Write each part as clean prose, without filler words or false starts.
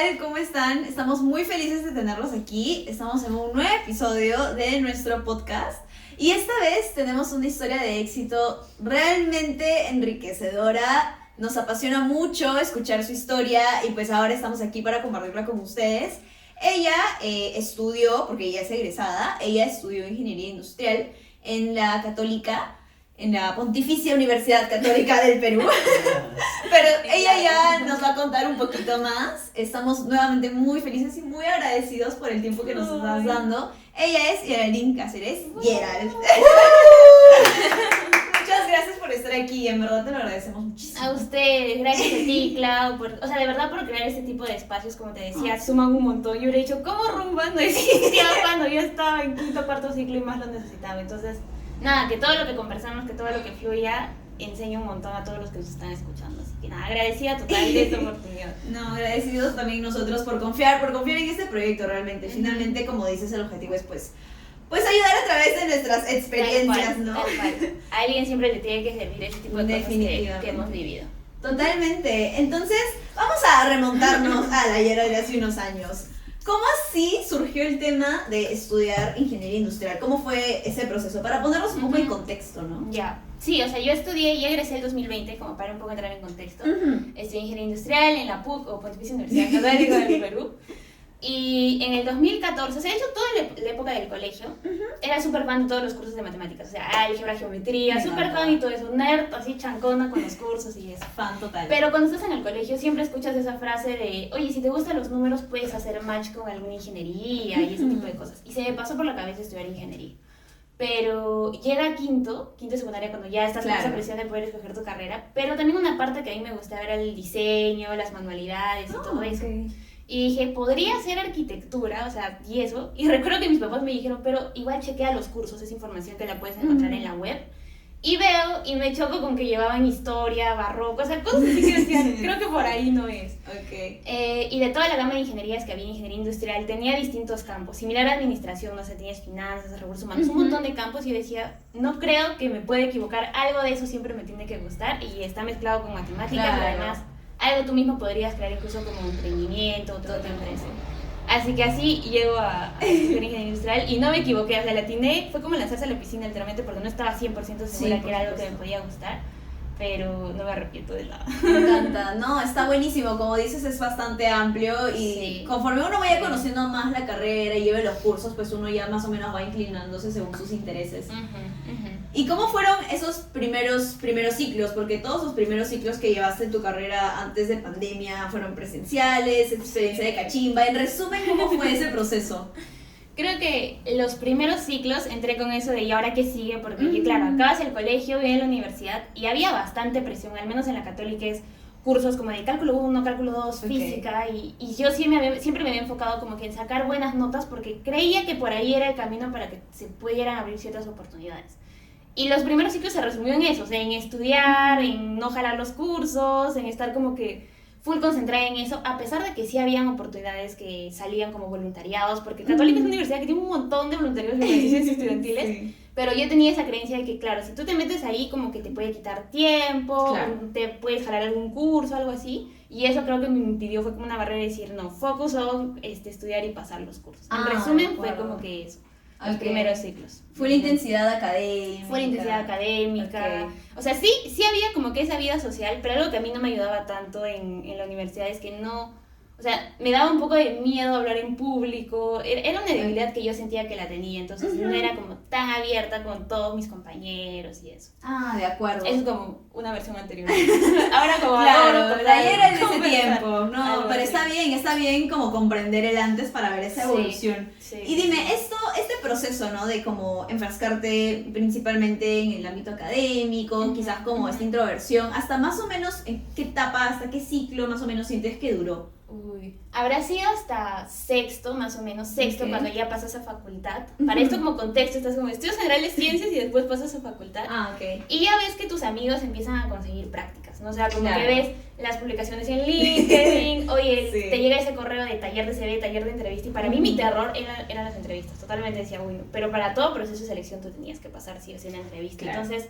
tal? ¿Cómo están? Estamos muy felices de tenerlos aquí. Estamos en un nuevo episodio de nuestro podcast. Y esta vez tenemos una historia de éxito realmente enriquecedora. Nos apasiona mucho escuchar su historia y pues ahora estamos aquí para compartirla con ustedes. Ella estudió, porque ella es egresada, ella estudió Ingeniería Industrial en la Católica, en la Pontificia Universidad Católica del Perú. Pero ella ya nos va a contar un poquito más. Estamos nuevamente muy felices y muy agradecidos por el tiempo que nos estás dando. Ella es Geraldine Cáceres. Gerald. Muchas gracias por estar aquí, en verdad te lo agradecemos muchísimo. A ustedes, gracias a ti, Clau, o sea, de verdad por crear este tipo de espacios, como te decía, suman un montón. Yo hubiera dicho, ¿cómo Rumba no existía cuando yo estaba en quinto, cuarto ciclo y más lo necesitaba? Entonces, nada, que todo lo que conversamos, que todo lo que fluya, enseña un montón a todos los que nos están escuchando. Así que nada, agradecida total de esta oportunidad. No, agradecidos también nosotros por confiar en este proyecto realmente. Finalmente, como dices, el objetivo es pues ayudar a través de nuestras experiencias, ¿no? Tal cual. A alguien siempre le tiene que servir ese tipo de cosas que hemos vivido. Totalmente. Entonces, vamos a remontarnos a la Gerald de hace unos años. ¿Cómo así surgió el tema de estudiar ingeniería industrial? ¿Cómo fue ese proceso? Para ponernos un poco en contexto, ¿no? Ya. Sí, o sea, yo estudié y egresé el 2020, como para un poco entrar en contexto. Estudié ingeniería industrial en la PUC, o Pontificia Universidad Católica del Perú. Y en el 2014, o sea, de hecho toda la época del colegio, era súper fan de todos los cursos de matemáticas, o sea, álgebra, geometría, súper fan y todo eso, nerd, así chancona con los cursos y eso. Fan total. Pero cuando estás en el colegio siempre escuchas esa frase de, oye, si te gustan los números puedes hacer match con alguna ingeniería y ese tipo de cosas. Y se me pasó por la cabeza estudiar ingeniería. Pero llega quinto de secundaria, cuando ya estás con esa presión de poder escoger tu carrera, pero también una parte que a mí me gustaba era el diseño, las manualidades y todo eso. Y dije, podría ser arquitectura, o sea, y eso. Y recuerdo que mis papás me dijeron, pero igual chequea los cursos, esa información que la puedes encontrar en la web. Y veo y me choco con que llevaban historia, barroco, o sea, cosas así que decían, creo que por ahí no es. Y de toda la gama de ingenierías que había en ingeniería industrial, tenía distintos campos. Similar a administración, no sé, tenías finanzas, recursos humanos, un montón de campos. Y yo decía, no creo que me pueda equivocar, algo de eso siempre me tiene que gustar. Y está mezclado con matemáticas, pero además algo tú mismo podrías crear incluso como emprendimiento o toda tu empresa. Así que así llego a estudiar ingeniería industrial y no me equivoqué, o sea, la atiné, fue como lanzarse a la piscina literalmente porque no estaba 100% segura que era algo que me podía gustar, pero no me arrepiento de nada. Me encanta, no, está buenísimo, como dices es bastante amplio y conforme uno vaya conociendo más la carrera y lleve los cursos, pues uno ya más o menos va inclinándose según sus intereses. ¿Y cómo fueron esos primeros ciclos? Porque todos los primeros ciclos que llevaste en tu carrera antes de pandemia fueron presenciales, experiencia de cachimba. En resumen, ¿cómo fue ese proceso? Creo que los primeros ciclos entré con eso de ¿y ahora qué sigue? Porque claro, acabas el colegio, voy a la universidad y había bastante presión, al menos en la Católica es cursos como de cálculo 1, cálculo 2, física y yo siempre me había enfocado como que en sacar buenas notas porque creía que por ahí era el camino para que se pudieran abrir ciertas oportunidades. Y los primeros ciclos se resumió en eso, o sea, en estudiar, en no jalar los cursos, en estar como que full concentrada en eso, a pesar de que sí habían oportunidades que salían como voluntariados, porque Católica es una universidad que tiene un montón de voluntarios de organizaciones estudiantiles, pero yo tenía esa creencia de que, claro, si tú te metes ahí como que te puede quitar tiempo, te puedes jalar algún curso, algo así, y eso creo que me impidió, fue como una barrera de decir, no, focus on estudiar y pasar los cursos. En resumen, fue como que eso. Los primeros ciclos. Fue la intensidad académica. O sea, sí había como que esa vida social, pero algo que a mí no me ayudaba tanto en la universidad es que no... O sea, me daba un poco de miedo hablar en público. Era una debilidad que yo sentía que la tenía, entonces no era como tan abierta con todos mis compañeros y eso. Ah, de acuerdo. Es como una versión anterior. Ahora como claro, ayer era de ese tiempo. No, pero así. está bien como comprender el antes para ver esa evolución. Sí, y dime, este proceso, ¿no? De como enfrascarte principalmente en el ámbito académico, quizás como esta introversión, hasta más o menos, ¿en qué etapa, hasta qué ciclo más o menos sientes que duró? Habrá sido hasta sexto, más o menos, cuando ya pasas a facultad. Para esto como contexto, estás como estudios generales ciencias y después pasas a facultad. Y ya ves que tus amigos empiezan a conseguir prácticas, ¿no? O sea, como que ves las publicaciones en LinkedIn, oye, te llega ese correo de taller de CV, taller de entrevista, y para mí mi terror eran las entrevistas. Totalmente decía, bueno, pero para todo proceso de selección tú tenías que pasar sí o sí una entrevista. Entonces,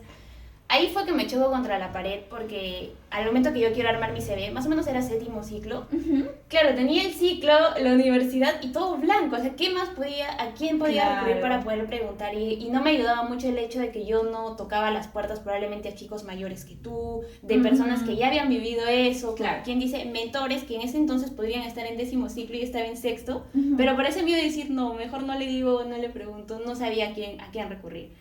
ahí fue que me choco contra la pared porque al momento que yo quiero armar mi CV, más o menos era 7º ciclo, claro, tenía el ciclo, la universidad y todo blanco, o sea, ¿qué más podía, a quién podía recurrir para poder preguntar? Y no me ayudaba mucho el hecho de que yo no tocaba las puertas probablemente a chicos mayores que tú, de personas que ya habían vivido eso, quien dice mentores que en ese entonces podrían estar en 10º ciclo y yo estaba en 6º, pero por ese miedo de decir, no, mejor no le digo, no le pregunto, no sabía a quién recurrir.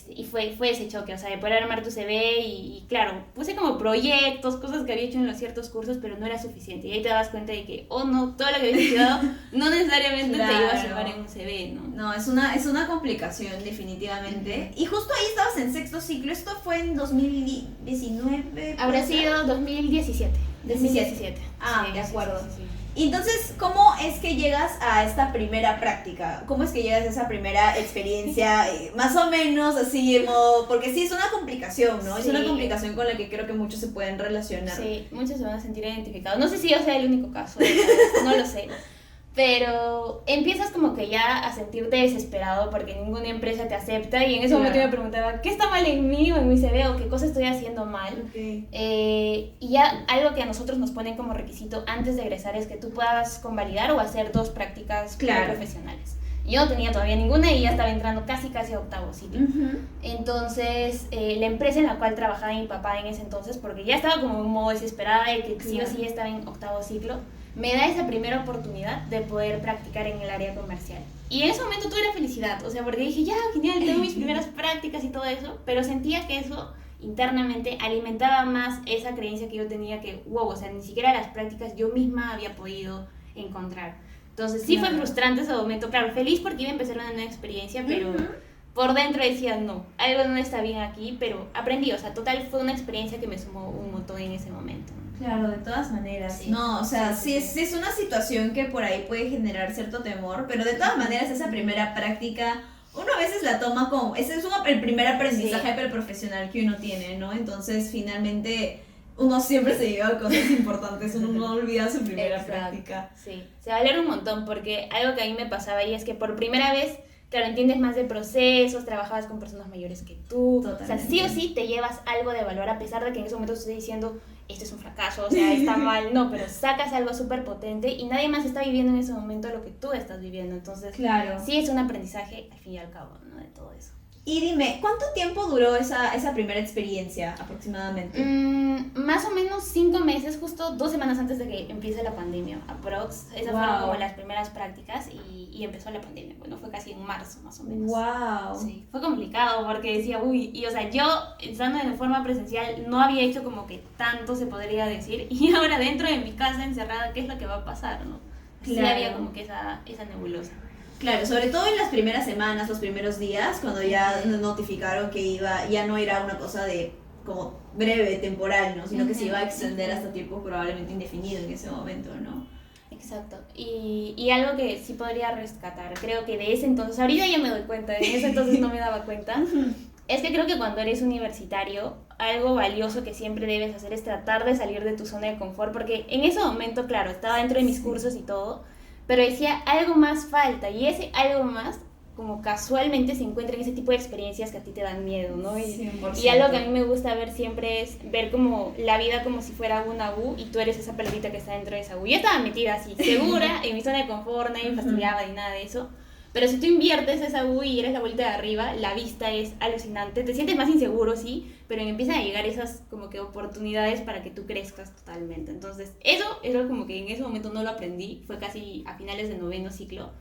Y fue ese choque, o sea, de poder armar tu CV y claro, puse como proyectos, cosas que había hecho en los ciertos cursos, pero no era suficiente. Y ahí te das cuenta de que, oh no, todo lo que habías estudiado no necesariamente te iba a sumar en un CV, ¿no? No, es una complicación, definitivamente. Y justo ahí estabas en 6º ciclo, esto fue en 2019. Habrá sido 2017. 2017. Ah, sí, de acuerdo. Sí. Y entonces, ¿cómo es que llegas a esta primera práctica? ¿Cómo es que llegas a esa primera experiencia? Más o menos así, porque sí es una complicación, ¿no? Sí. Es una complicación con la que creo que muchos se pueden relacionar. Sí, muchos se van a sentir identificados. No sé si yo sea el único caso, no lo sé. Pero empiezas como que ya a sentirte desesperado porque ninguna empresa te acepta y en ese momento me preguntaba, ¿qué está mal en mí o en mi CV o qué cosa estoy haciendo mal? Y ya algo que a nosotros nos ponen como requisito antes de egresar es que tú puedas convalidar o hacer 2 prácticas profesionales. Yo no tenía todavía ninguna y ya estaba entrando casi a 8º ciclo. Entonces, la empresa en la cual trabajaba mi papá en ese entonces, porque ya estaba como en modo desesperada de que sí o sí estaba en 8º ciclo, me da esa primera oportunidad de poder practicar en el área comercial. Y en ese momento tuve la felicidad, o sea, porque dije, ya, genial, tengo mis primeras prácticas y todo eso, pero sentía que eso internamente alimentaba más esa creencia que yo tenía que, wow, o sea, ni siquiera las prácticas yo misma había podido encontrar. Entonces sí fue frustrante ese momento, claro, feliz porque iba a empezar una nueva experiencia, pero por dentro decía, no, algo no está bien aquí, pero aprendí, o sea, total fue una experiencia que me sumó un montón en ese momento. Claro, de todas maneras. Sí. No, o sea, sí es una situación que por ahí puede generar cierto temor, pero de todas maneras esa primera práctica, uno a veces la toma como, ese es el primer aprendizaje profesional que uno tiene, ¿no? Entonces, finalmente, uno siempre se lleva cosas importantes, uno no olvida su primera práctica. Sí, se vale un montón, porque algo que a mí me pasaba ahí es que por primera vez, claro, entiendes más de procesos, trabajabas con personas mayores que tú. Totalmente. O sea, sí o sí te llevas algo de valor, a pesar de que en ese momento te estoy diciendo, esto es un fracaso, o sea, está mal, no, pero sacas algo súper potente y nadie más está viviendo en ese momento lo que tú estás viviendo. Entonces, sí es un aprendizaje, al fin y al cabo, ¿no? De todo eso. Y dime, ¿cuánto tiempo duró esa primera experiencia aproximadamente? Más o menos 5 meses, justo 2 semanas antes de que empiece la pandemia, aprox. Esas fueron como las primeras prácticas y empezó la pandemia. Bueno, fue casi en marzo más o menos. ¡Wow! Sí, fue complicado porque decía, uy, y o sea, yo estando de forma presencial no había hecho como que tanto se podría decir y ahora dentro de mi casa encerrada, ¿qué es lo que va a pasar, no? Sí había como que esa nebulosa. Claro, sobre todo en las primeras semanas, los primeros días, cuando ya notificaron que ya no era una cosa de como breve, temporal, ¿no? Sino que se iba a extender hasta tiempo probablemente indefinido en ese momento, ¿no? Exacto. Y algo que sí podría rescatar, creo que de ese entonces, ahorita ya me doy cuenta, en ese entonces no me daba cuenta, es que creo que cuando eres universitario, algo valioso que siempre debes hacer es tratar de salir de tu zona de confort, porque en ese momento, claro, estaba dentro de mis cursos y todo, pero decía, algo más falta, y ese algo más, como casualmente se encuentra en ese tipo de experiencias que a ti te dan miedo, ¿no? Y algo que a mí me gusta ver siempre es ver como la vida como si fuera una U y tú eres esa pelotita que está dentro de esa U. Yo estaba metida así, segura, en mi zona de confort, nadie me fastidiaba ni nada de eso. Pero si tú inviertes esa U y eres la vuelta de arriba, la vista es alucinante, te sientes más inseguro, sí, pero empiezan a llegar esas como que oportunidades para que tú crezcas totalmente. Entonces, eso es algo como que en ese momento no lo aprendí, fue casi a finales del 9º ciclo,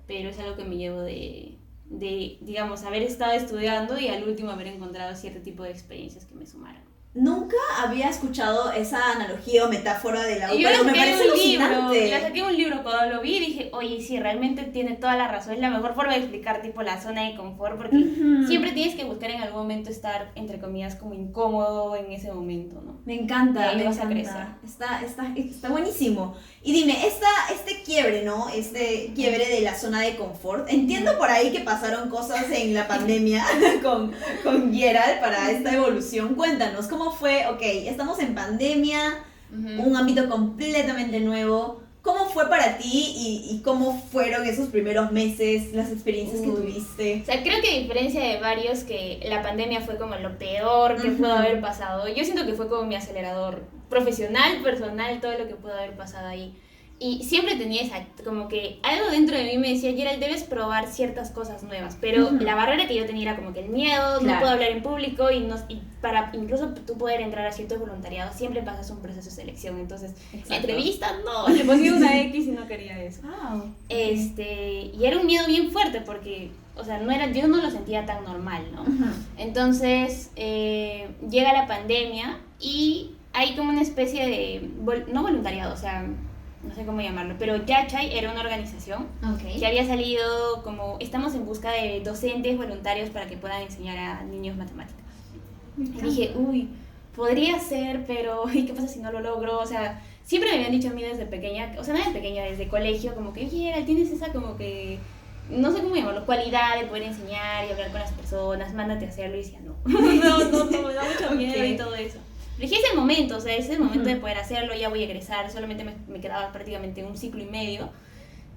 pero es algo que me llevo de, digamos, haber estado estudiando y al último haber encontrado cierto tipo de experiencias que me sumaron. Nunca había escuchado esa analogía o metáfora de la U, pero me parece alucinante. La saqué un libro cuando lo vi y dije, oye, sí, realmente tiene toda la razón. Es la mejor forma de explicar tipo la zona de confort, porque siempre tienes que buscar en algún momento estar, entre comillas, como incómodo en ese momento, ¿no? Me encanta, me vas encanta. Está buenísimo. Y dime, este quiebre, ¿no? Este quiebre de la zona de confort. Entiendo por ahí que pasaron cosas en la pandemia con Gerald para esta evolución. Cuéntanos, ¿cómo fue? Ok, estamos en pandemia, un ámbito completamente nuevo. ¿Cómo fue para ti y cómo fueron esos primeros meses, las experiencias que tuviste? O sea, creo que a diferencia de varios que la pandemia fue como lo peor que pudo haber pasado, yo siento que fue como mi acelerador profesional, personal, todo lo que pudo haber pasado ahí. Y siempre tenía esa, como que algo dentro de mí me decía, Gerald, debes probar ciertas cosas nuevas, pero la barrera que yo tenía era como que el miedo, no puedo hablar en público y para incluso tú poder entrar a ciertos voluntariados siempre pasas un proceso de selección, entonces entrevistas no, le ponía una X y no quería eso. Wow. Y era un miedo bien fuerte porque, o sea, yo no lo sentía tan normal, ¿no? Entonces llega la pandemia y hay como una especie de, no voluntariado, o sea, no sé cómo llamarlo, pero Yachay era una organización que había salido como, estamos en busca de docentes voluntarios para que puedan enseñar a niños matemáticas. Y dije, podría ser, pero ¿y qué pasa si no lo logro? O sea, siempre me habían dicho a mí desde pequeña, o sea, no desde pequeña, desde colegio, como que, oye, tienes esa como que, no sé cómo llamarlo, cualidad de poder enseñar y hablar con las personas, mándate a hacerlo, y decía, no, me da mucho miedo y todo eso. Pero dije, es el momento, o sea, es el momento de poder hacerlo, ya voy a egresar, solamente me quedaba prácticamente un ciclo y medio.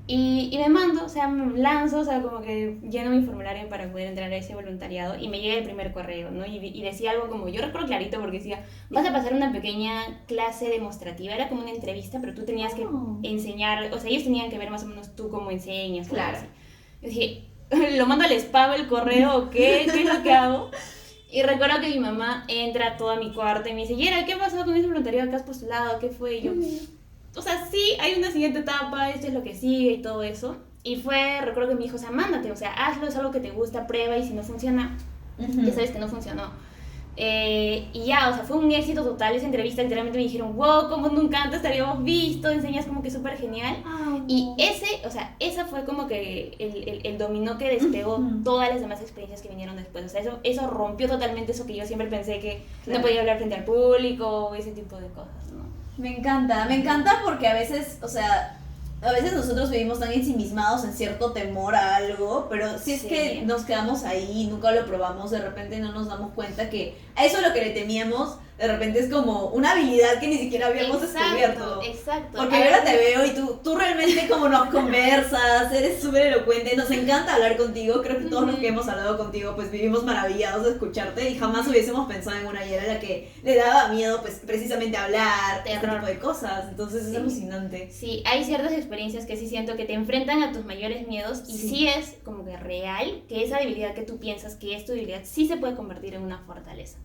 Y me mando, o sea, me lanzo, o sea, como que lleno mi formulario para poder entrar a ese voluntariado y me llega el primer correo, ¿no? Y decía algo como, yo recuerdo clarito porque decía, vas a pasar una pequeña clase demostrativa, era como una entrevista, pero tú tenías que enseñar, o sea, ellos tenían que ver más o menos tú cómo enseñas. Claro. Yo dije, ¿lo mando al spam el correo o qué? ¿Qué es lo que hago? Y recuerdo que mi mamá entra a todo mi cuarto y me dice, Yera, ¿qué ha pasado con ese voluntariado que has postulado? ¿Qué fue? Y yo, o sea, sí, hay una siguiente etapa, esto es lo que sigue y todo eso. Y recuerdo que me dijo, o sea, mándate, o sea, hazlo, es algo que te gusta, prueba y si no funciona, ya sabes que no funcionó. Y ya, o sea, fue un éxito total esa entrevista, literalmente me dijeron, wow, como nunca antes te habíamos visto, enseñas como que súper genial. Y esa fue como que el dominó que despegó todas las demás experiencias que vinieron después. O sea, eso rompió totalmente eso que yo siempre pensé que no podía hablar frente al público o ese tipo de cosas, ¿no? Me encanta porque a veces, o sea, nosotros vivimos tan ensimismados en cierto temor a algo, pero si es que nos quedamos ahí y nunca lo probamos, de repente no nos damos cuenta que a eso lo que le temíamos, de repente es como una habilidad que ni siquiera habíamos descubierto. Exacto. Porque ahora te veo y tú realmente como nos conversas, eres súper elocuente, nos encanta hablar contigo, creo que todos los que hemos hablado contigo pues vivimos maravillados de escucharte y jamás hubiésemos pensado en una Yera a la que le daba miedo pues precisamente hablar, este tipo de cosas, entonces es alucinante. Sí, hay ciertas experiencias que sí siento que te enfrentan a tus mayores miedos y sí es como que real que esa debilidad que tú piensas que es tu debilidad sí se puede convertir en una fortaleza.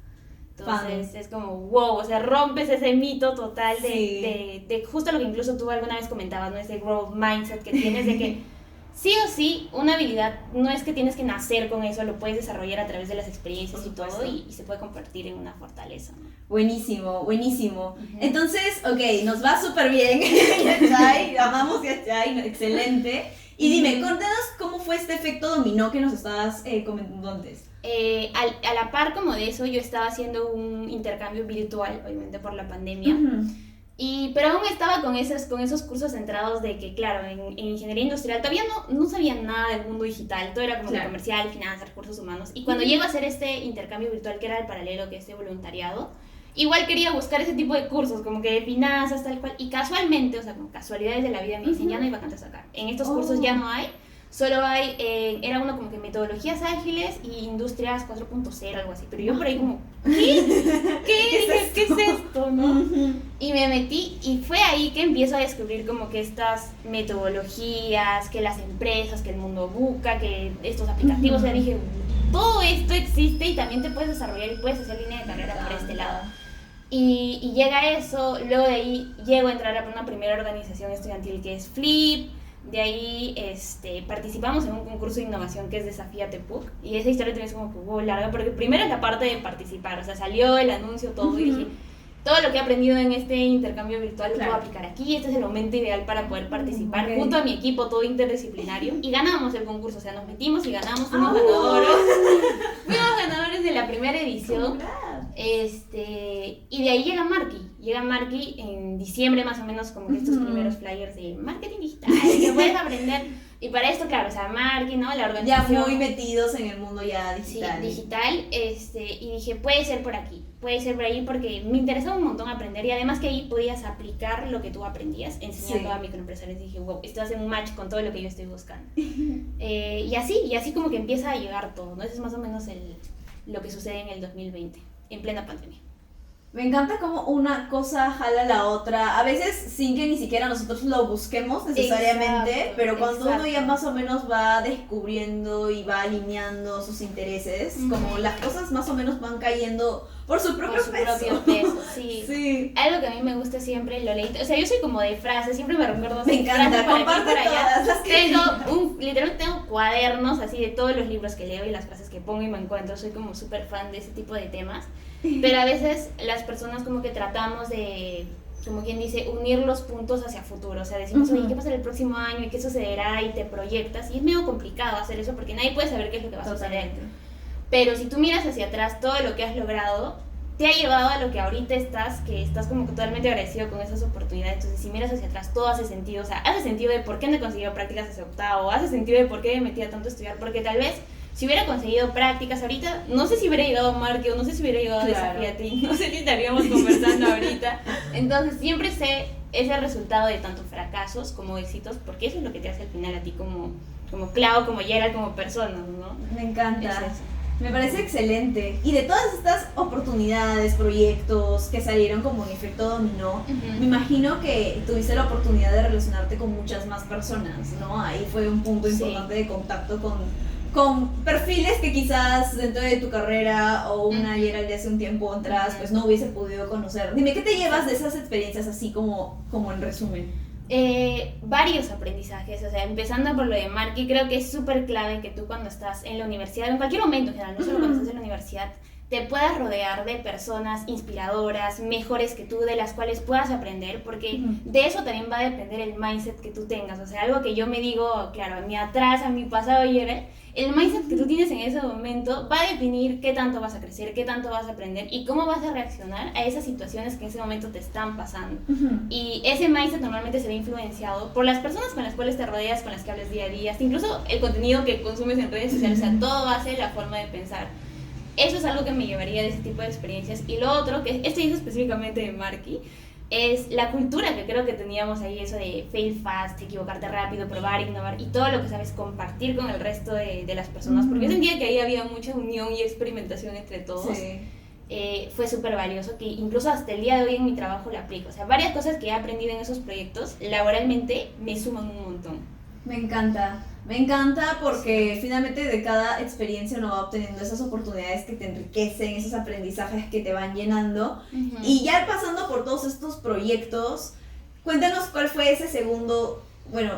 Entonces es como wow, o sea, rompes ese mito total de justo lo que incluso tú alguna vez comentabas, ¿no? Ese growth mindset que tienes de que sí o sí, una habilidad no es que tienes que nacer con eso, lo puedes desarrollar a través de las experiencias y todo y se puede convertir en una fortaleza, ¿no? Buenísimo. Entonces, nos va súper bien Yachay, amamos Yachay, excelente. Y dime, cuéntanos cómo fue este efecto dominó que nos estabas comentando antes. A la par como de eso, yo estaba haciendo un intercambio virtual, obviamente por la pandemia, pero aún estaba con esos cursos centrados de que, claro, en ingeniería industrial todavía no sabía nada del mundo digital, todo era como de comercial, finanzas, recursos humanos, y cuando llego a hacer este intercambio virtual, que era el paralelo que este voluntariado, igual quería buscar ese tipo de cursos, como que de finanzas, tal cual, y casualmente, o sea, con casualidades de la vida me dicen, ya no hay vacantes acá, en estos cursos ya no hay. Solo hay, era uno como que metodologías ágiles y industrias 4.0, algo así. Pero yo por ahí como, ¿Qué es esto? ¿No? Y me metí y fue ahí que empiezo a descubrir como que estas metodologías, que las empresas, que el mundo buca, que estos aplicativos. O sea, dije, todo esto existe y también te puedes desarrollar y puedes hacer línea de carrera por este lado. Y llega eso, luego de ahí llego a entrar a una primera organización estudiantil que es Flip. De ahí participamos en un concurso de innovación que es Desafíate PUC y esa historia también es como que larga porque primero es la parte de participar, o sea, salió el anuncio, todo y dije, todo lo que he aprendido en este intercambio virtual lo puedo aplicar aquí, este es el momento ideal para poder participar junto a mi equipo todo interdisciplinario y ganamos el concurso, o sea, nos metimos y ganamos, fuimos ganadores de la primera edición. Y de ahí llega Marky en diciembre más o menos, como que estos primeros flyers de marketing digital que puedes aprender, y para esto claro, o sea, Marky, ¿no? La organización ya muy metidos en el mundo ya digital. Sí, digital, y dije, puede ser por aquí, puede ser por ahí porque me interesaba un montón aprender y además que ahí podías aplicar lo que tú aprendías enseñando a microempresarios. Dije, wow, esto hace un match con todo lo que yo estoy buscando. Y así como que empieza a llegar todo, ¿no? Eso es más o menos lo que sucede en el 2020, en plena pandemia. Me encanta cómo una cosa jala a la otra, a veces sin que ni siquiera nosotros lo busquemos necesariamente, Exacto, pero cuando exacto. uno ya más o menos va descubriendo y va alineando sus intereses, como las cosas más o menos van cayendo por su propio peso. Sí. Sí. Algo que a mí me gusta siempre, lo leí, o sea, yo soy como de frases, siempre me recuerdo Me encanta, frases para aquí y comparte para allá. todas las que Literalmente tengo cuadernos así de todos los libros que leo y las frases que pongo y me encuentro, soy como súper fan de ese tipo de temas, pero a veces las personas como que tratamos de, como quien dice, unir los puntos hacia futuro, o sea, decimos, oye, ¿qué pasará el próximo año y qué sucederá? Y te proyectas, y es medio complicado hacer eso porque nadie puede saber qué es lo que va a suceder. Pero si tú miras hacia atrás todo lo que has logrado, te ha llevado a lo que ahorita estás, que estás como totalmente agradecido con esas oportunidades. Entonces, si miras hacia atrás, todo hace sentido. O sea, hace sentido de por qué no he conseguido prácticas hace octavo, hace sentido de por qué me metí a tanto a estudiar, porque tal vez si hubiera conseguido prácticas ahorita, no sé si hubiera llegado a Marque o no sé si hubiera llegado a Desafiate, no sé si estaríamos conversando ahorita. Entonces, siempre sé ese resultado de tanto fracasos como éxitos, porque eso es lo que te hace al final a ti como Clau, como Gerald, como persona, ¿no? Me encanta. Es eso. Me parece excelente. Y de todas estas oportunidades, proyectos que salieron como un efecto dominó, me imagino que tuviste la oportunidad de relacionarte con muchas más personas, ¿no? Ahí fue un punto importante de contacto con perfiles que quizás dentro de tu carrera o una Gerald de hace un tiempo atrás pues no hubiese podido conocer. Dime, ¿qué te llevas de esas experiencias así como en resumen? Varios aprendizajes, o sea, empezando por lo de Marky, creo que es súper clave que tú cuando estás en la universidad, en cualquier momento en general, no solo cuando estás en la universidad, te puedas rodear de personas inspiradoras, mejores que tú, de las cuales puedas aprender, porque de eso también va a depender el mindset que tú tengas, o sea, algo que yo me digo, claro, a mi atrás, a mi pasado y el mindset que tú tienes en ese momento va a definir qué tanto vas a crecer, qué tanto vas a aprender y cómo vas a reaccionar a esas situaciones que en ese momento te están pasando. Y ese mindset normalmente se ve influenciado por las personas con las cuales te rodeas, con las que hablas día a día, hasta incluso el contenido que consumes en redes sociales, o sea, todo hace la forma de pensar. Eso es algo que me llevaría de ese tipo de experiencias. Y lo otro, que esto hizo específicamente de Marky, es la cultura que creo que teníamos ahí, eso de fail fast, equivocarte rápido, probar, innovar y todo lo que sabes compartir con el resto de las personas, porque yo sentía que ahí había mucha unión y experimentación entre todos. Sí. Fue súper valioso, que incluso hasta el día de hoy en mi trabajo lo aplico. O sea, varias cosas que he aprendido en esos proyectos laboralmente me suman un montón. Me encanta porque finalmente de cada experiencia uno va obteniendo esas oportunidades que te enriquecen, esos aprendizajes que te van llenando. Y ya pasando por todos estos proyectos, cuéntanos cuál fue ese segundo,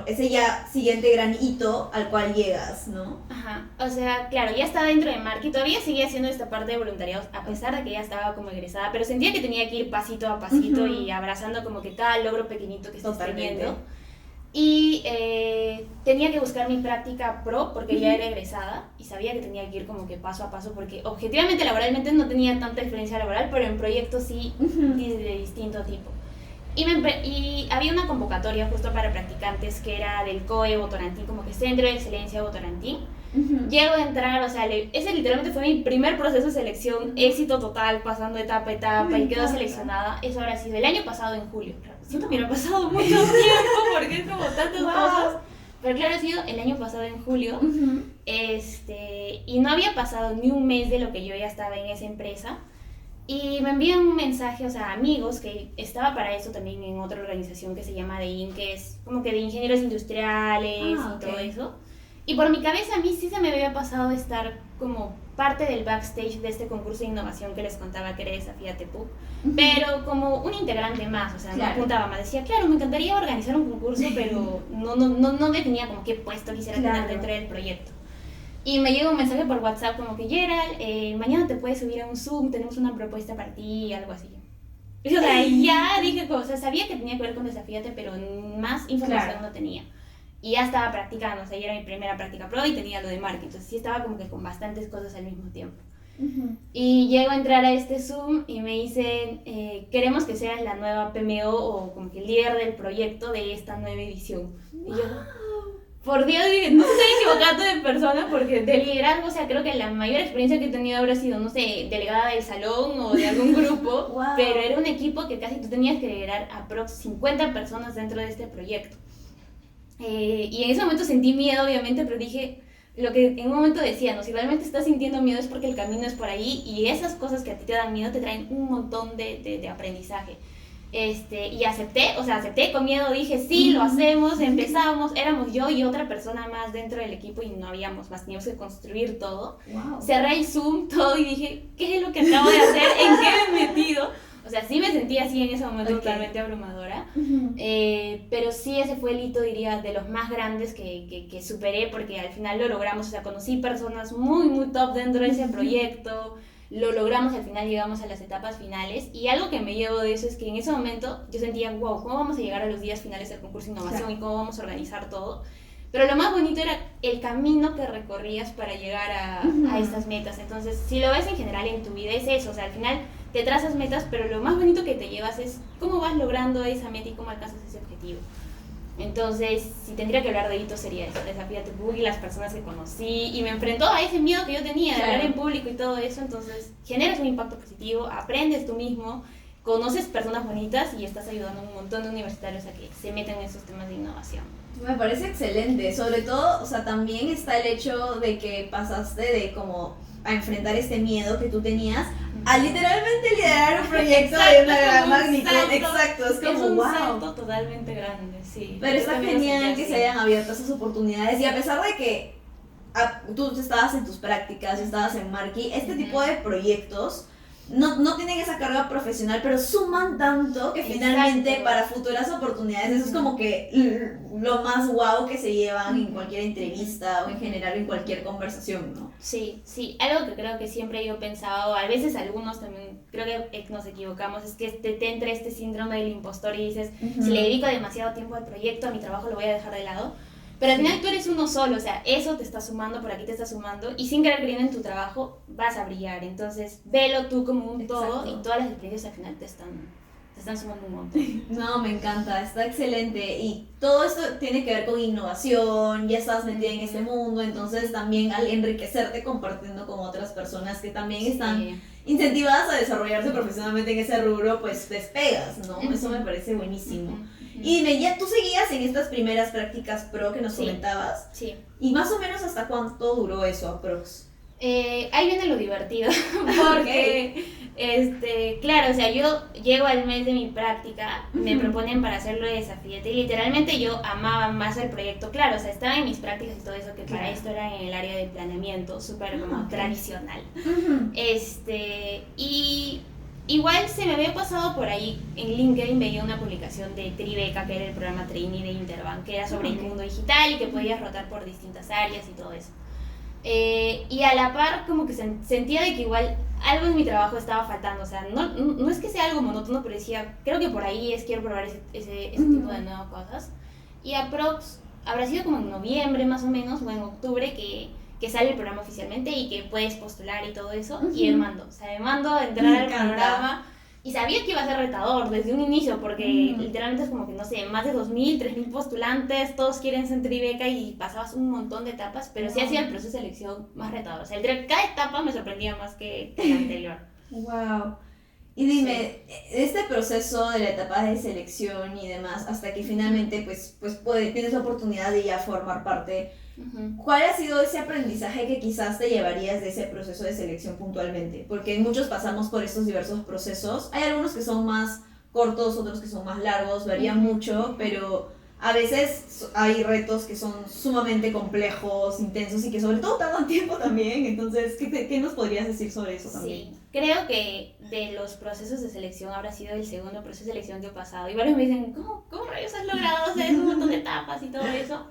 ese ya siguiente gran hito al cual llegas, ¿no? Ajá, o sea, claro, ya estaba dentro de Marky, todavía seguía haciendo esta parte de voluntariado, a pesar de que ya estaba como egresada, pero sentía que tenía que ir pasito a pasito y abrazando como que cada logro pequeñito que estés teniendo. Y tenía que buscar mi práctica pro porque ya era egresada y sabía que tenía que ir como que paso a paso porque objetivamente laboralmente no tenía tanta experiencia laboral, pero en proyectos sí de distinto tipo. Y había una convocatoria justo para practicantes que era del COE Votorantín, como que Centro de Excelencia Votorantín. Llego a entrar, o sea, ese literalmente fue mi primer proceso de selección, éxito total, pasando etapa a etapa y quedó seleccionada. Eso habrá sido el año pasado en julio. Siento que no ha pasado mucho tiempo porque es como tantas cosas. Pero claro, ha sido el año pasado en julio. Y no había pasado ni un mes de lo que yo ya estaba en esa empresa. Y me envían un mensaje, o sea, amigos, que estaba para eso también en otra organización que se llama DEIN, que es como que de ingenieros industriales y todo eso. Y por mi cabeza a mí sí se me había pasado estar como parte del backstage de este concurso de innovación que les contaba que era Desafiate PUC, pero como un integrante más, o sea, no apuntaba más, decía, claro, me encantaría organizar un concurso, pero no definía como qué puesto quisiera tener dentro del proyecto. Y me llega un mensaje por WhatsApp como que, Gerald, mañana te puedes subir a un Zoom, tenemos una propuesta para ti, algo así. Y, o sea, ya dije, o sea, sabía que tenía que ver con Desafiate, pero más información no tenía. Y ya estaba practicando, o sea, ya era mi primera práctica pro y tenía lo de marketing, entonces sí estaba como que con bastantes cosas al mismo tiempo. Y llego a entrar a este Zoom y me dicen, queremos que seas la nueva PMO o como que el líder del proyecto de esta nueva edición. Y yo, por Dios, dije, no se estoy equivocando de persona porque de liderazgo, o sea, creo que la mayor experiencia que he tenido habrá sido, no sé, delegada del salón o de algún grupo, Wow. pero era un equipo que casi tú tenías que liderar a aprox 50 personas dentro de este proyecto. Y en ese momento sentí miedo, obviamente, pero dije, lo que en un momento decía, ¿no? Si realmente estás sintiendo miedo es porque el camino es por ahí y esas cosas que a ti te dan miedo te traen un montón de aprendizaje. Y acepté con miedo, dije, sí, lo hacemos, empezamos, éramos yo y otra persona más dentro del equipo y no habíamos más, teníamos que construir todo. Wow. Cerré el Zoom, todo y dije, ¿qué es lo que acabo de hacer? ¿En qué me he metido? O sea, sí me sentí así en ese momento, totalmente abrumadora, pero sí ese fue el hito, diría, de los más grandes que superé porque al final lo logramos, o sea, conocí personas muy, muy top dentro de ese proyecto, lo logramos, al final llegamos a las etapas finales y algo que me llevo de eso es que en ese momento yo sentía, wow, ¿cómo vamos a llegar a los días finales del concurso de innovación? Claro. Y cómo vamos a organizar todo. Pero lo más bonito era el camino que recorrías para llegar a estas metas. Entonces, si lo ves en general en tu vida es eso, o sea, al final te trazas metas, pero lo más bonito que te llevas es cómo vas logrando esa meta y cómo alcanzas ese objetivo. Entonces, si tendría que hablar de hitos sería eso, Desafíate Book y las personas que conocí y me enfrentó a ese miedo que yo tenía de hablar en público y todo eso, entonces generas un impacto positivo, aprendes tú mismo, conoces personas bonitas y estás ayudando a un montón de universitarios a que se metan en esos temas de innovación. Me parece excelente, sobre todo, o sea, también está el hecho de que pasaste de como a enfrentar este miedo que tú tenías a literalmente liderar un proyecto de una gran magnitud. Exacto, es como un wow. salto totalmente grande, sí. Pero está genial que se hayan abierto esas oportunidades y a pesar de que tú estabas en tus prácticas, estabas en Marky, este tipo de proyectos no tienen esa carga profesional, pero suman tanto que finalmente para futuras oportunidades eso es como que lo más guau que se llevan en cualquier entrevista o en general en cualquier conversación, ¿no? Sí, algo que creo que siempre yo he pensado, a veces algunos también creo que nos equivocamos, es que te entra este síndrome del impostor y dices, si le dedico demasiado tiempo al proyecto, a mi trabajo lo voy a dejar de lado. Pero al final tú eres uno solo, o sea, eso te está sumando, por aquí te está sumando, y sin querer queriendo en tu trabajo vas a brillar. Entonces, velo tú como un todo y todas las experiencias al final te están sumando un montón. No, me encanta, está excelente. Y todo esto tiene que ver con innovación, ya estás metida en este mundo, entonces también al enriquecerte compartiendo con otras personas que también están incentivadas a desarrollarse profesionalmente en ese rubro, pues despegas, ¿no? Eso me parece buenísimo. Y dime, ya tú seguías en estas primeras prácticas pro que nos comentabas. Sí. ¿Y más o menos hasta cuánto duró eso, aprox? Ahí viene lo divertido, porque, claro, o sea, yo llego al mes de mi práctica, me proponen para hacerlo de Desafíate, y literalmente yo amaba más el proyecto, claro, o sea, estaba en mis prácticas y todo eso, que para esto era en el área de planeamiento, súper como tradicional, y igual se me había pasado por ahí, en LinkedIn veía una publicación de Tribeca, que era el programa trainee de Interbank, que era sobre el mundo digital y que podías rotar por distintas áreas y todo eso. Y a la par como que sentía de que igual algo en mi trabajo estaba faltando, o sea, no es que sea algo monótono, pero decía, creo que por ahí quiero probar ese tipo de nuevas cosas. Y aprox, habrá sido como en noviembre más o menos, o en octubre, que sale el programa oficialmente y que puedes postular y todo eso, y me mando a entrar al programa. Y sabía que iba a ser retador desde un inicio, porque literalmente es como que, no sé, más de 2.000, 3.000 postulantes, todos quieren ser Tribeca y pasabas un montón de etapas, pero sí hacía el proceso de selección más retador. O sea, cada etapa me sorprendía más que la anterior. Wow. Y dime, este proceso de la etapa de selección y demás, hasta que finalmente pues tienes la oportunidad de ya formar parte, ¿cuál ha sido ese aprendizaje que quizás te llevarías de ese proceso de selección puntualmente? Porque muchos pasamos por estos diversos procesos, hay algunos que son más cortos, otros que son más largos, varía mucho, pero a veces hay retos que son sumamente complejos, intensos y que sobre todo tardan tiempo también. Entonces, ¿qué nos podrías decir sobre eso también? Sí, creo que de los procesos de selección habrá sido el segundo proceso de selección que he pasado. Y varios me dicen, ¿cómo rayos has logrado hacer un montón de etapas y todo eso?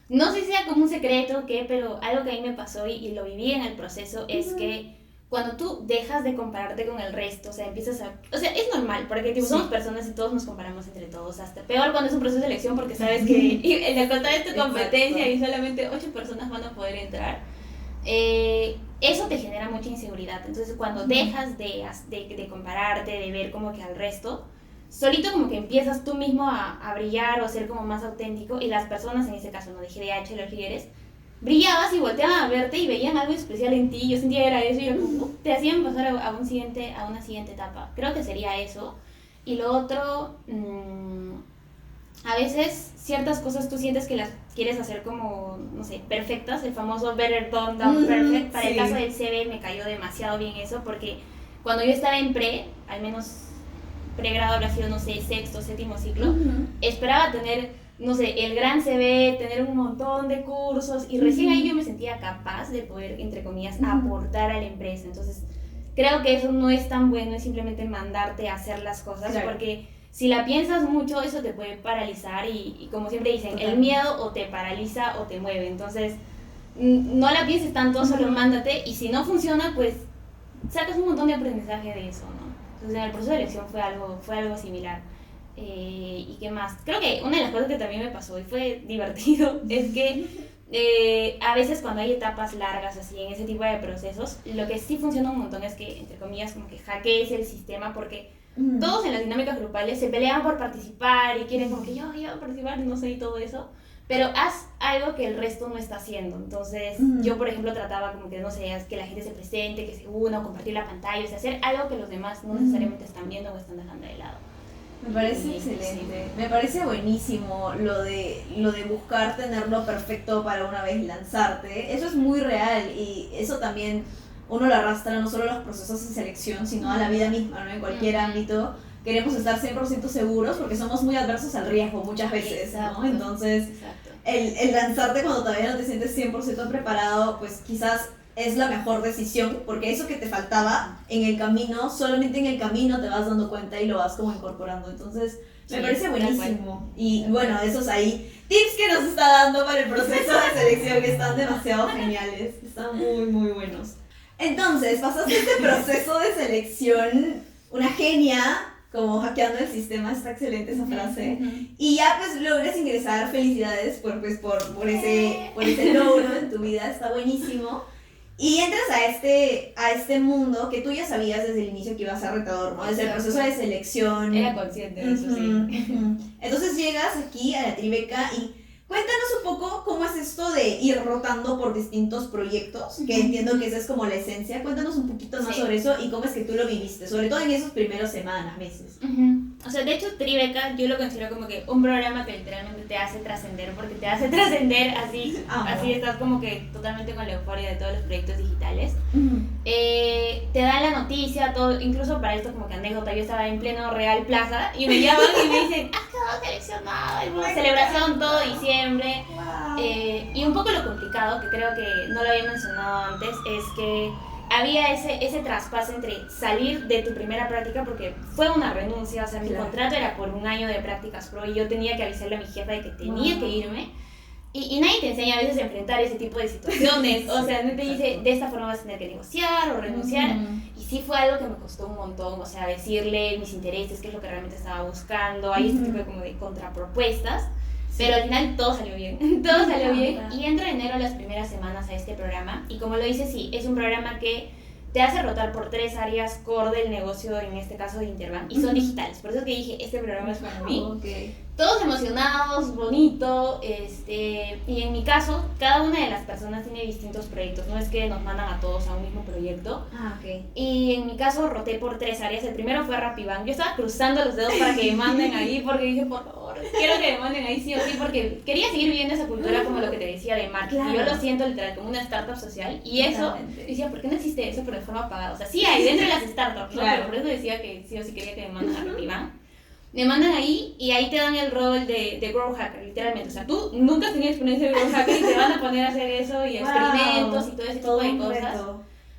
No sé si sea como un secreto o qué, pero algo que a mí me pasó y lo viví en el proceso es que cuando tú dejas de compararte con el resto, o sea, empiezas a... O sea, es normal, porque tipo, somos personas y todos nos comparamos entre todos, hasta peor cuando es un proceso de selección, porque sabes que en la contra de tu competencia y solamente 8 personas van a poder entrar. Eso te genera mucha inseguridad. Entonces, cuando dejas de compararte, de ver como que al resto, solito como que empiezas tú mismo a brillar o a ser como más auténtico, y las personas, en ese caso, no de GDH, los líderes, brillabas y volteaban a verte y veían algo especial en ti. Yo sentía era eso y era como, te hacían pasar a una siguiente etapa. Creo que sería eso. Y lo otro, a veces ciertas cosas tú sientes que las quieres hacer como, no sé, perfectas, el famoso better done than perfect. Para el caso del CV me cayó demasiado bien eso, porque cuando yo estaba en al menos pregrado habrá sido, no sé, sexto, séptimo ciclo, esperaba tener, no sé, el gran CV, tener un montón de cursos, y recién ahí yo me sentía capaz de poder, entre comillas, aportar a la empresa. Entonces, creo que eso no es tan bueno, es simplemente mandarte a hacer las cosas, porque si la piensas mucho, eso te puede paralizar, y como siempre dicen, el miedo o te paraliza o te mueve. Entonces, no la pienses tanto, solo mándate, y si no funciona, pues sacas un montón de aprendizaje de eso, ¿no? Entonces, en el proceso de elección fue algo similar. ¿Y qué más? Creo que una de las cosas que también me pasó y fue divertido es que a veces cuando hay etapas largas así en ese tipo de procesos, lo que sí funciona un montón es que, entre comillas, como que hackees el sistema, porque todos en las dinámicas grupales se pelean por participar y quieren como que yo voy a participar, no sé, y todo eso, pero haz algo que el resto no está haciendo. Entonces yo, por ejemplo, trataba como que, no sé, que la gente se presente, que se una, o compartir la pantalla, o sea, hacer algo que los demás no necesariamente están viendo o están dejando de lado. Me parece excelente, me parece buenísimo lo de buscar tenerlo perfecto para una vez lanzarte. Eso es muy real, y eso también uno lo arrastra no solo a los procesos de selección, sino a la vida misma, ¿no? En cualquier ámbito queremos estar 100% seguros porque somos muy adversos al riesgo muchas veces, ¿no? Entonces, el lanzarte cuando todavía no te sientes 100% preparado, pues quizás es la mejor decisión, porque eso que te faltaba en el camino, solamente en el camino te vas dando cuenta y lo vas como incorporando. Entonces, me parece buenísimo. Y bueno, esos ahí tips que nos está dando para el proceso de selección, que están demasiado geniales, están muy, muy buenos. Entonces, pasaste este proceso de selección, una genia, como hackeando el sistema, está excelente esa frase, y ya pues logras ingresar. Felicidades por ese logro en tu vida, está buenísimo. Y entras a este mundo que tú ya sabías desde el inicio que iba a ser retador, ¿no? Desde el proceso de selección. Era consciente de eso, sí. Entonces llegas aquí a la Tribeca y cuéntanos un poco cómo es esto de ir rotando por distintos proyectos, que entiendo que esa es como la esencia. Cuéntanos un poquito más sobre eso y cómo es que tú lo viviste, sobre todo en esos primeros semanas, meses. O sea, de hecho, Tribeca yo lo considero como que un programa que literalmente te hace trascender, porque te hace trascender así, así estás como que totalmente con la euforia de todos los proyectos digitales. Te dan la noticia, todo, incluso para esto como que anécdota, yo estaba en pleno Real Plaza y me llaman y me dicen, has quedado seleccionado, y bueno, celebración todo diciembre. Y un poco lo complicado, que creo que no lo había mencionado antes, es que había ese traspaso entre salir de tu primera práctica, porque fue una renuncia, o sea, mi contrato era por 1 año de prácticas pro y yo tenía que avisarle a mi jefa de que tenía que irme, y nadie te enseña a veces a enfrentar ese tipo de situaciones, o sea, no te dice, de esta forma vas a tener que negociar o renunciar, y sí fue algo que me costó un montón, o sea, decirle mis intereses, qué es lo que realmente estaba buscando, hay este tipo de, como de contrapropuestas. Pero al final todo salió bien, todo salió bien, y entro en enero las primeras semanas a este programa, y como lo dice, sí, es un programa que te hace rotar por 3 áreas core del negocio, en este caso de Interbank, y son digitales, por eso que dije, este programa es para mí. Todos emocionados, bonito, y en mi caso, cada una de las personas tiene distintos proyectos, no es que nos mandan a todos a un mismo proyecto. Y en mi caso roté por 3 áreas. El primero fue Rappibank. Yo estaba cruzando los dedos para que me manden ahí, porque dije, por favor, quiero que me manden ahí sí o sí, porque quería seguir viviendo esa cultura, como lo que te decía de marketing. Yo lo siento literal como una startup social, y eso, decía, ¿por qué no existe eso pero de forma pagada? O sea, sí hay dentro de las startups, ¿no? Pero por eso decía que sí o sí quería que me manden a Rappibank. Me mandan ahí y ahí te dan el rol de Growth Hacker, literalmente. O sea, tú nunca has tenido experiencia de Growth Hacker y te van a poner a hacer eso y experimentos y todo ese tipo de cosas.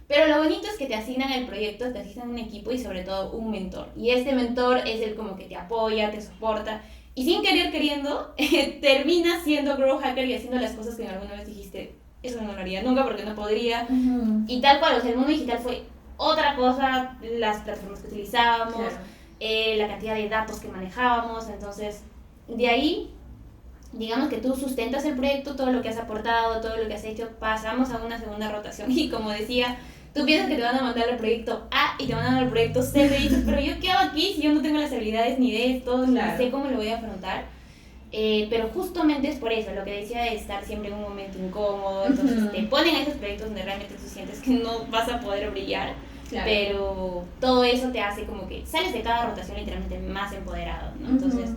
Pero lo bonito es que te asignan el proyecto, te asignan un equipo y sobre todo un mentor. Y este mentor es el como que te apoya, te soporta. Y sin querer queriendo, terminas siendo Growth Hacker y haciendo las cosas que alguna vez dijiste, eso no lo haría nunca porque no podría. Y tal cual, o sea, el mundo digital fue otra cosa, las plataformas que utilizábamos. La cantidad de datos que manejábamos. Entonces, de ahí, digamos que tú sustentas el proyecto, todo lo que has aportado, todo lo que has hecho, pasamos a una segunda rotación, y como decía, tú piensas que te van a mandar el proyecto A y te van a dar el proyecto C, y dices, pero ¿yo qué hago aquí si yo no tengo las habilidades ni de esto, ni sé cómo lo voy a afrontar? Pero justamente es por eso, lo que decía de estar siempre en un momento incómodo, entonces te ponen a esos proyectos donde realmente tú sientes que no vas a poder brillar, pero todo eso te hace como que sales de cada rotación literalmente más empoderado, ¿no? Entonces,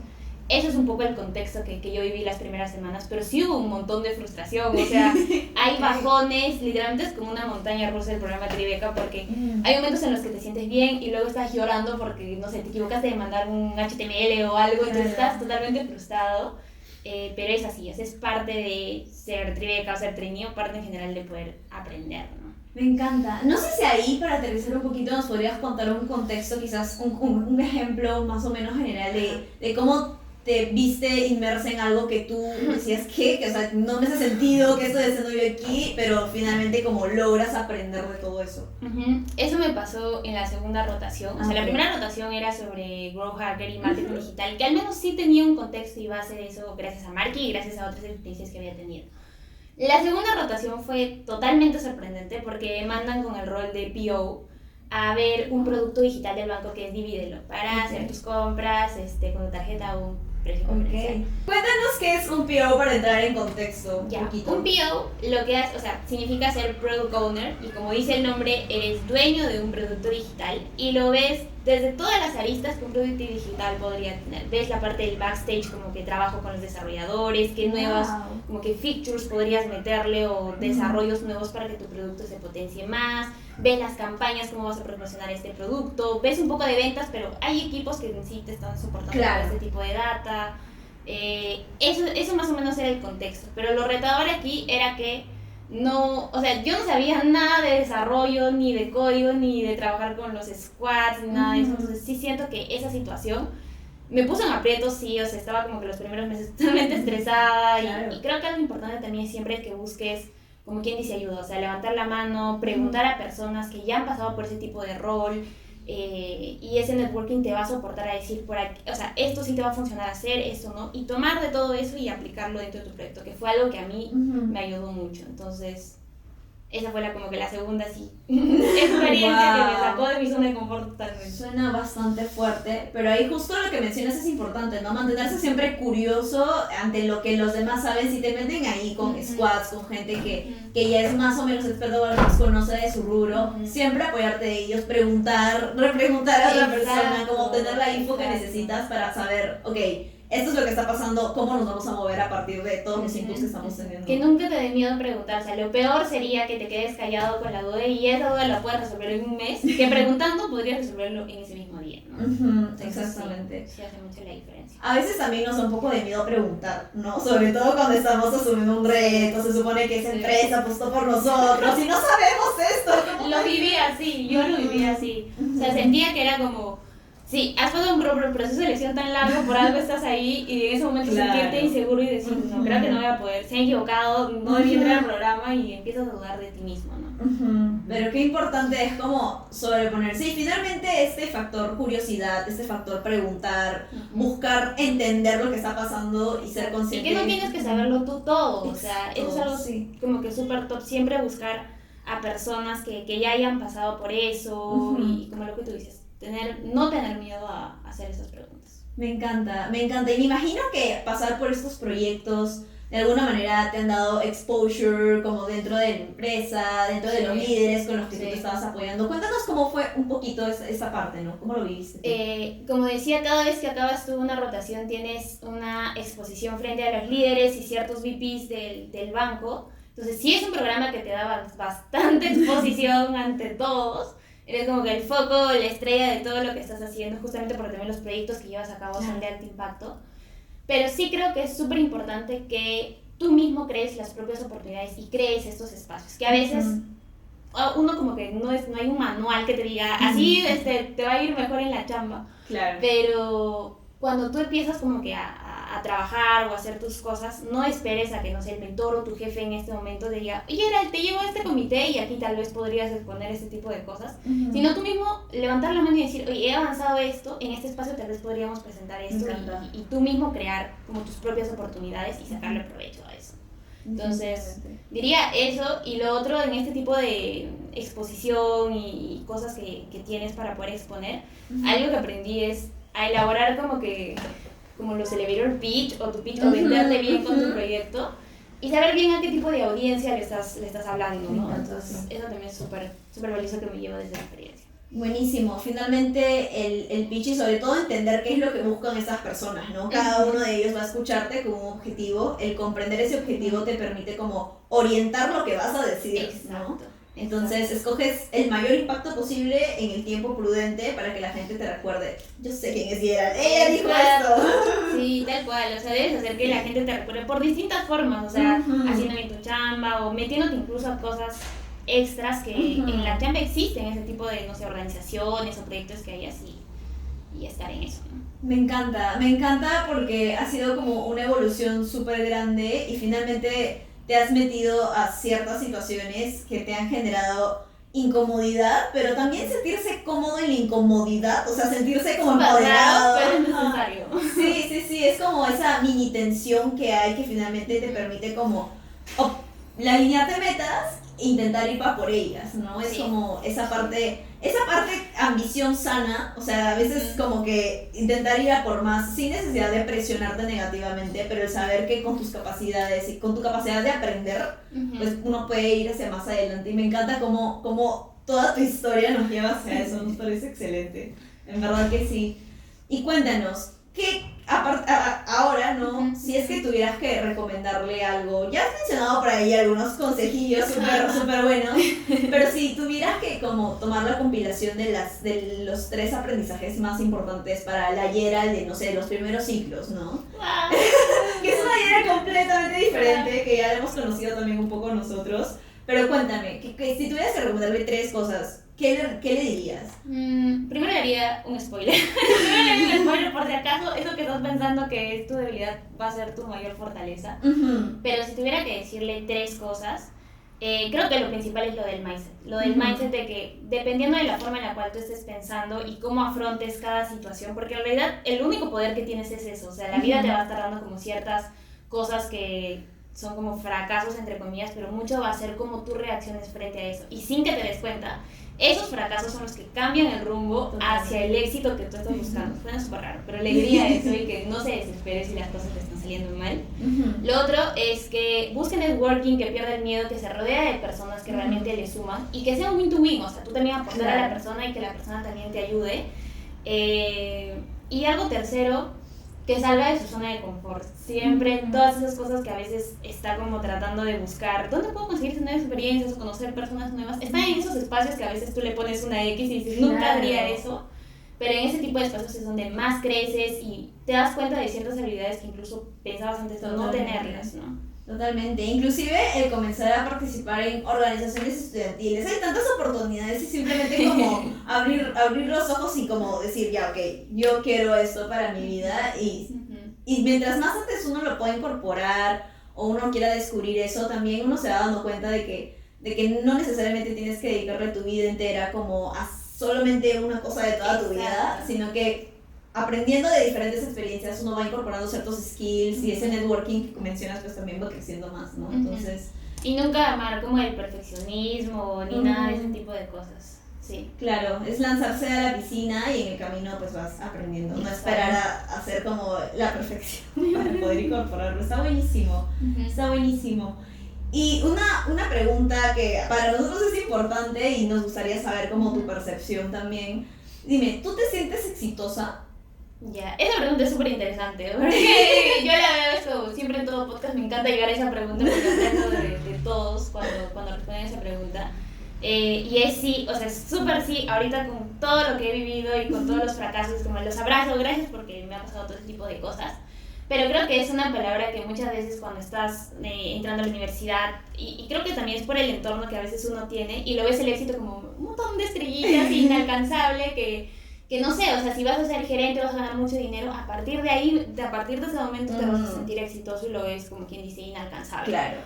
eso es un poco el contexto que yo viví las primeras semanas, pero sí hubo un montón de frustración, o sea, hay bajones, literalmente es como una montaña rusa el programa Tribeca, porque hay momentos en los que te sientes bien y luego estás llorando porque, no sé, te equivocaste de mandar un HTML o algo, entonces estás totalmente frustrado, pero es así, es parte de ser Tribeca o ser trainee, parte en general de poder aprender, ¿no? Me encanta. No sé si ahí, para aterrizar un poquito, nos podrías contar un contexto, quizás un ejemplo más o menos general de cómo te viste inmersa en algo que tú decías que, o sea, no me hace sentido que estoy haciendo yo aquí, pero finalmente como logras aprender de todo eso. Eso me pasó en la segunda rotación. O sea, la primera rotación era sobre Growth Hacker y marketing digital, que al menos sí tenía un contexto y base de eso gracias a Marky y gracias a otras experiencias que había tenido. La segunda rotación fue totalmente sorprendente porque me mandan con el rol de PO a ver un producto digital del banco que es Divídelo para hacer tus compras con tu tarjeta o un precio comercial. Cuéntanos qué es un PO para entrar en contexto. Ya, un PO lo que hace, o sea, significa ser Product Owner y como dice el nombre, eres dueño de un producto digital y lo ves desde todas las aristas que un producto digital podría tener. Ves la parte del backstage, como que trabajo con los desarrolladores, qué nuevas como que features podrías meterle o desarrollos nuevos para que tu producto se potencie más. Ves las campañas, cómo vas a promocionar este producto. Ves un poco de ventas, pero hay equipos que en sí te están soportando este tipo de data. Eso más o menos era el contexto. Pero lo retador aquí era que no, o sea, yo no sabía nada de desarrollo, ni de código, ni de trabajar con los squads, ni nada de eso. Entonces sí siento que esa situación me puso en aprietos, sí, o sea, estaba como que los primeros meses totalmente estresada. Y creo que algo importante también es siempre que busques, como quien dice, ayuda, o sea, levantar la mano, preguntar a personas que ya han pasado por ese tipo de rol, y ese networking te va a soportar a decir, por aquí, o sea, esto sí te va a funcionar hacer, esto no, y tomar de todo eso y aplicarlo dentro de tu proyecto, que fue algo que a mí me ayudó mucho. Entonces, esa fue como que la segunda experiencia que me sacó de mi zona de confort totalmente. Suena bastante fuerte, pero ahí justo lo que mencionas es importante, ¿no? Mantenerse siempre curioso ante lo que los demás saben. Si te meten ahí con squads, con gente que ya es más o menos experto o al menos conoce de su rubro, siempre apoyarte de ellos, preguntar, repreguntar a otra persona, como tener la info que necesitas para saber, ok, esto es lo que está pasando, cómo nos vamos a mover a partir de todos los inputs que estamos teniendo. Que nunca te dé miedo preguntar, o sea, lo peor sería que te quedes callado con la duda y esa duda la puedes resolver en un mes, que preguntando podrías resolverlo en ese mismo día, ¿no? Exactamente. Sí hace mucho la diferencia. A veces también nos da un poco de miedo preguntar, ¿no? Sobre todo cuando estamos asumiendo un reto, se supone que esa empresa apostó por nosotros y no sabemos esto. Lo viví así, yo lo viví así. O sea, sentía que era como, sí, has pasado un proceso de selección tan largo, por algo estás ahí y en ese momento sentirte inseguro y decir, no, creo que no voy a poder, se han equivocado, no debí entrar al programa y empiezas a dudar de ti mismo, ¿no? Pero qué importante es como sobreponerse y finalmente este factor curiosidad, este factor preguntar, buscar entender lo que está pasando y ser consciente. Y que no tienes que saberlo tú todo, o sea, eso es algo como que súper top, siempre buscar a personas que ya hayan pasado por eso y como lo que tú dices, no tener miedo a hacer esas preguntas. Me encanta. Y me imagino que pasar por estos proyectos de alguna manera te han dado exposure como dentro de la empresa, dentro de los líderes con los que tú te estabas apoyando. Cuéntanos cómo fue un poquito esa parte, ¿no? ¿Cómo lo viviste? Como decía, cada vez que acabas tú una rotación tienes una exposición frente a los líderes y ciertos VPs del banco. Entonces sí es un programa que te da bastante exposición ante todos. Eres como que el foco, la estrella de todo lo que estás haciendo, justamente porque también los proyectos que llevas a cabo son de alto impacto. Pero sí creo que es súper importante que tú mismo crees las propias oportunidades y crees estos espacios, que a veces uno como que no hay un manual que te diga, así te va a ir mejor en la chamba. Claro. Pero cuando tú empiezas como que a trabajar o a hacer tus cosas, no esperes a que, no sé, el mentor o tu jefe en este momento te diga, oye, te llevo a este comité y aquí tal vez podrías exponer este tipo de cosas, sino tú mismo levantar la mano y decir, oye, he avanzado esto, en este espacio tal vez podríamos presentar esto y tú mismo crear como tus propias oportunidades y sacarle provecho a eso. Entonces, diría eso. Y lo otro, en este tipo de exposición y cosas que tienes para poder exponer, algo que aprendí es a elaborar como los elevator pitch o tu pitch, o venderte bien con tu proyecto y saber bien a qué tipo de audiencia le estás hablando, ¿no? Entonces, eso también es súper valioso que me llevo desde la experiencia. Buenísimo, finalmente el pitch y sobre todo entender qué es lo que buscan esas personas, ¿no? Cada uno de ellos va a escucharte con un objetivo, el comprender ese objetivo te permite como orientar lo que vas a decir, ¿no? Entonces escoges el mayor impacto posible en el tiempo prudente para que la gente te recuerde. Yo sé quién es Gerald, ella dijo esto. Sí, tal cual, o sea, debes hacer que la gente te recuerde por distintas formas, o sea, haciendo bien tu chamba o metiéndote incluso a cosas extras que en la chamba existen, ese tipo de, no sé, organizaciones o proyectos que hay así, y estar en eso, ¿no? Me encanta porque ha sido como una evolución súper grande y finalmente te has metido a ciertas situaciones que te han generado incomodidad, pero también sentirse cómodo en la incomodidad, o sea, sentirse como empoderado. Pero es necesario. Sí, es como esa mini tensión que hay que finalmente te permite como alinearte metas e intentar ir para por ellas, ¿no? Es como esa parte ambición sana, o sea, a veces como que intentar ir a por más sin necesidad de presionarte negativamente, pero el saber que con tus capacidades y con tu capacidad de aprender, pues uno puede ir hacia más adelante. Y me encanta cómo toda tu historia nos lleva hacia eso, nos parece excelente, en verdad que sí. Y cuéntanos, ¿qué ahora, ¿no? Si es que tuvieras que recomendarle algo, ya has mencionado por ahí algunos consejillos súper buenos, pero si tuvieras que como tomar la compilación de los 3 aprendizajes más importantes para la Gerald de, no sé, los primeros ciclos, ¿no? Wow. Que es una Gerald completamente diferente, que ya la hemos conocido también un poco nosotros, pero cuéntame, que si tuvieras que recomendarle 3 cosas, ¿qué le dirías? Primero le haría un spoiler. Primero le haría un spoiler por si acaso eso que estás pensando que es tu debilidad va a ser tu mayor fortaleza. Pero si tuviera que decirle 3 cosas, creo que lo principal es lo del mindset. Lo del mindset de que dependiendo de la forma en la cual tú estés pensando y cómo afrontes cada situación, porque en realidad el único poder que tienes es eso. O sea, la vida te va a estar dando como ciertas cosas que son como fracasos entre comillas, pero mucho va a ser como tú reacciones frente a eso. Y sin que te des cuenta, esos fracasos son los que cambian el rumbo hacia el éxito que tú estás buscando. Suena súper raro, pero le diría eso y que no se desespere si las cosas te están saliendo mal. Lo otro es que busque networking, que pierda el miedo, que se rodea de personas que realmente le suman y que sea un win-to-win, o sea, tú también aportar a la persona y que la persona también te ayude. Y algo tercero, que salga de su zona de confort. Siempre todas esas cosas que a veces está como tratando de buscar, ¿dónde puedo conseguir nuevas experiencias o conocer personas nuevas? Están en esos espacios que a veces tú le pones una X y dices, nunca haría eso, pero en ese tipo de espacios es donde más creces y te das cuenta de ciertas habilidades que incluso pensabas antes de no tenerlas, ¿no? Totalmente, inclusive el comenzar a participar en organizaciones estudiantiles, hay tantas oportunidades y simplemente como abrir los ojos y como decir, ya, ok, yo quiero esto para mi vida y mientras más antes uno lo pueda incorporar o uno quiera descubrir eso, también uno se va dando cuenta de que no necesariamente tienes que dedicarle tu vida entera como a solamente una cosa de toda tu vida, sino que aprendiendo de diferentes experiencias uno va incorporando ciertos skills y ese networking que mencionas pues también va creciendo más, ¿no? Entonces... Y nunca amar como el perfeccionismo ni nada de ese tipo de cosas. Sí. Claro, es lanzarse a la piscina y en el camino pues vas aprendiendo, no esperar a hacer como la perfección para poder incorporarlo. Está buenísimo, está buenísimo. Y una pregunta que para nosotros es importante y nos gustaría saber como tu percepción también. Dime, ¿tú te sientes exitosa? Ya, esa pregunta es súper interesante, porque yo la veo esto siempre en todo podcast, me encanta llegar a esa pregunta porque aprendo de todos cuando responden esa pregunta. Y es sí, o sea, es súper sí, ahorita con todo lo que he vivido y con todos los fracasos, como los abrazo, gracias porque me ha pasado todo ese tipo de cosas. Pero creo que es una palabra que muchas veces cuando estás entrando a la universidad, y creo que también es por el entorno que a veces uno tiene, y lo ves el éxito como un montón de estrellitas inalcanzable, que no sé, o sea, si vas a ser gerente, vas a ganar mucho dinero, a partir de ahí, a partir de ese momento te vas a sentir exitoso y lo ves como quien dice inalcanzable. Claro.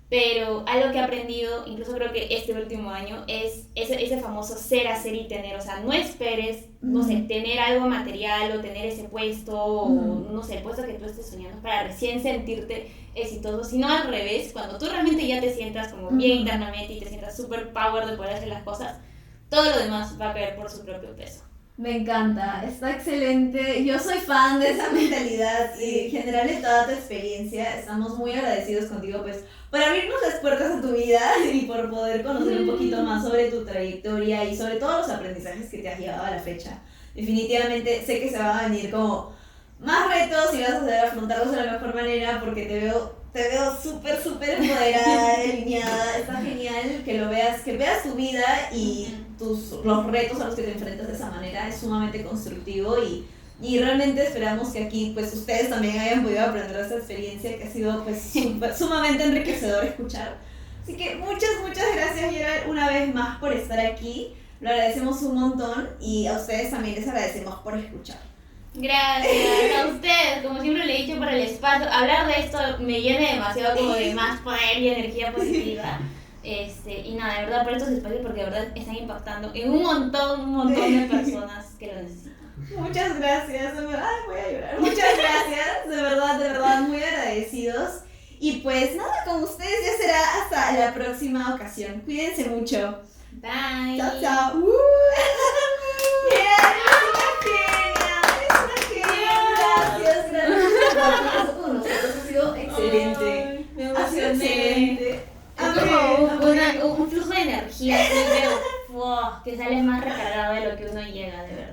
Pero algo que he aprendido, incluso creo que este último año, es ese famoso ser, hacer y tener. O sea, no esperes, no sé, tener algo material o tener ese puesto o, no sé, el puesto que tú estés soñando para recién sentirte exitoso, sino al revés, cuando tú realmente ya te sientas como bien internamente y te sientas super power de poder hacer las cosas, todo lo demás va a caer por su propio peso. Me encanta, está excelente. Yo soy fan de esa mentalidad y en general de toda tu experiencia. Estamos muy agradecidos contigo pues por abrirnos las puertas a tu vida y por poder conocer un poquito más sobre tu trayectoria y sobre todos los aprendizajes que te has llevado a la fecha. Definitivamente sé que se van a venir como más retos y vas a saber afrontarlos de la mejor manera porque te veo súper empoderada, alineada. Está genial que veas tu vida y los retos a los que te enfrentas de esa manera. Es sumamente constructivo y realmente esperamos que aquí pues ustedes también hayan podido aprender esta experiencia que ha sido pues sumamente enriquecedor escuchar. Así que muchas gracias, Gerald, una vez más por estar aquí. Lo agradecemos un montón y a ustedes también les agradecemos por escuchar. Gracias a ustedes, como siempre le he dicho, por el espacio. Hablar de esto me llena demasiado como de más poder y energía positiva. Y nada, de verdad por estos espacios porque de verdad están impactando en un montón de personas que lo necesitan. Muchas gracias, de verdad, voy a llorar. Muchas gracias, de verdad, muy agradecidos. Y pues nada, con ustedes ya será hasta la próxima ocasión. Cuídense mucho. Bye. Chao. Ha sido excelente. Me Ha sido excelente. Es como un flujo de energía así, pero que sales más recargado de lo que uno llega, de verdad.